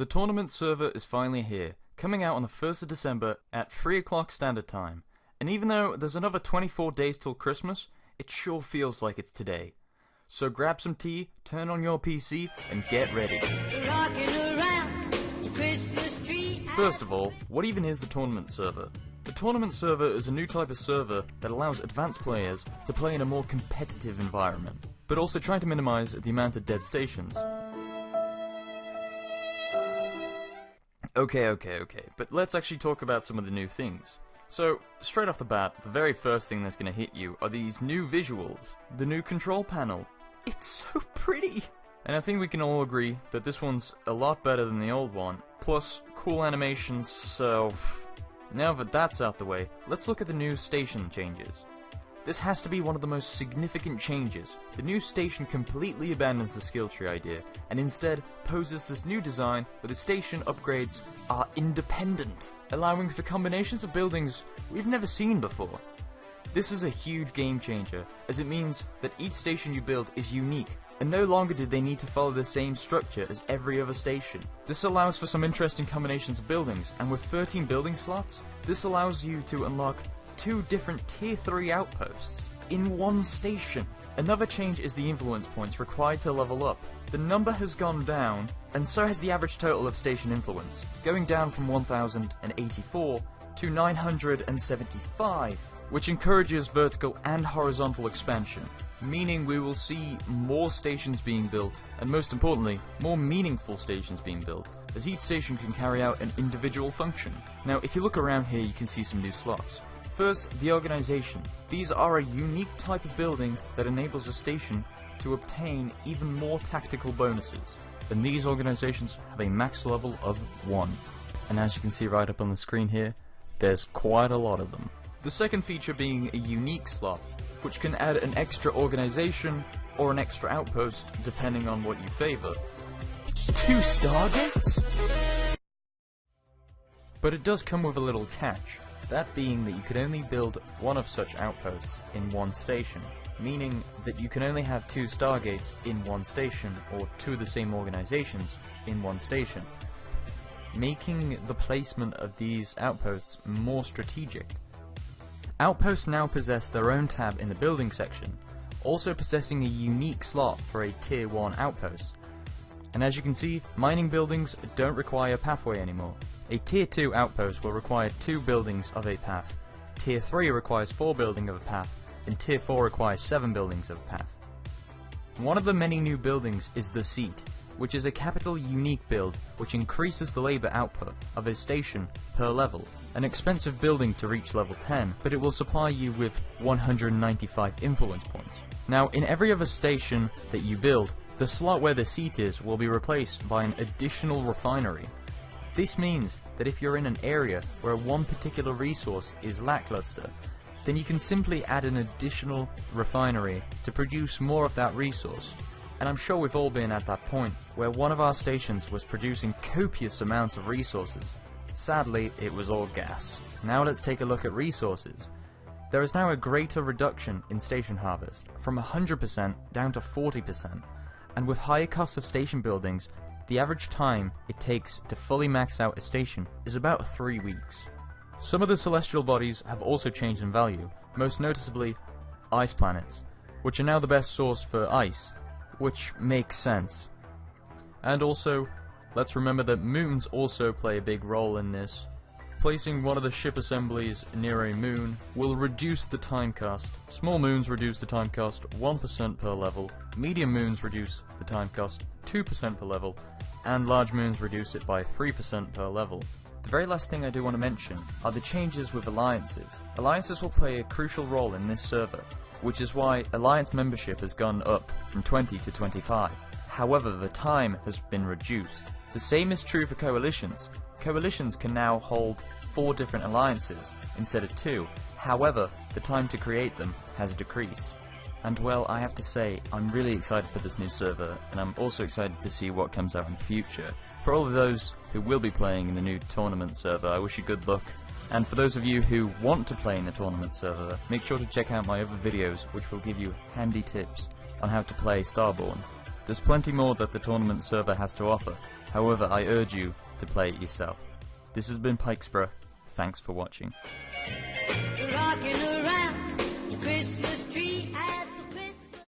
The tournament server is finally here, coming out on the 1st of December at 3 o'clock standard time. And even though there's another 24 days till Christmas, it sure feels like it's today. So grab some tea, turn on your PC, and get ready. First of all, what even is the tournament server? The tournament server is a new type of server that allows advanced players to play in a more competitive environment, but also trying to minimize the amount of dead stations. Okay, but let's actually talk about some of the new things. So, straight off the bat, the very first thing that's going to hit you are these new visuals. The new control panel. It's so pretty! And I think we can all agree that this one's a lot better than the old one, plus cool animations, so... Now that that's out the way, let's look at the new station changes. This has to be one of the most significant changes. The new station completely abandons the skill tree idea, and instead poses this new design where the station upgrades are independent, allowing for combinations of buildings we've never seen before. This is a huge game changer, as it means that each station you build is unique, and no longer do they need to follow the same structure as every other station. This allows for some interesting combinations of buildings, and with 13 building slots, this allows you to unlock 2 different Tier 3 outposts in one station. Another change is the influence points required to level up. The number has gone down, and so has the average total of station influence, going down from 1084 to 975, which encourages vertical and horizontal expansion, meaning we will see more stations being built, and most importantly, more meaningful stations being built, as each station can carry out an individual function. Now, if you look around here, you can see some new slots. First, the organization. These are a unique type of building that enables a station to obtain even more tactical bonuses. And these organizations have a max level of 1. And as you can see right up on the screen here, there's quite a lot of them. The second feature being a unique slot, which can add an extra organization or an extra outpost depending on what you favor. 2 Stargates? But it does come with a little catch. That being that you could only build one of such outposts in one station, meaning that you can only have 2 Stargates in one station, or 2 of the same organizations in one station, making the placement of these outposts more strategic. Outposts now possess their own tab in the building section, also possessing a unique slot for a Tier 1 outpost. And as you can see, mining buildings don't require a pathway anymore. A Tier 2 outpost will require 2 buildings of a path, Tier 3 requires 4 building of a path, and Tier 4 requires 7 buildings of a path. One of the many new buildings is the Seat, which is a capital unique build which increases the labour output of a station per level. An expensive building to reach level 10, but it will supply you with 195 influence points. Now, in every other station that you build, the slot where the seat is will be replaced by an additional refinery. This means that if you're in an area where one particular resource is lackluster, then you can simply add an additional refinery to produce more of that resource. And I'm sure we've all been at that point where one of our stations was producing copious amounts of resources. Sadly, it was all gas. Now let's take a look at resources. There is now a greater reduction in station harvest, from 100% down to 40%, and with higher costs of station buildings, the average time it takes to fully max out a station is about 3 weeks. Some of the celestial bodies have also changed in value, most noticeably ice planets, which are now the best source for ice, which makes sense. And also, let's remember that moons also play a big role in this. Placing one of the ship assemblies near a moon will reduce the time cost. Small moons reduce the time cost 1% per level, medium moons reduce the time cost 2% per level, and large moons reduce it by 3% per level. The very last thing I do want to mention are the changes with alliances. Alliances will play a crucial role in this server, which is why alliance membership has gone up from 20 to 25. However, the time has been reduced. The same is true for coalitions. Coalitions can now hold 4 different alliances instead of 2. However, the time to create them has decreased. And well, I have to say, I'm really excited for this new server, and I'm also excited to see what comes out in the future. For all of those who will be playing in the new tournament server, I wish you good luck. And for those of you who want to play in the tournament server, make sure to check out my other videos, which will give you handy tips on how to play Starborne. There's plenty more that the tournament server has to offer, However, I urge you to play it yourself. This has been Pikesborough. Thanks for watching.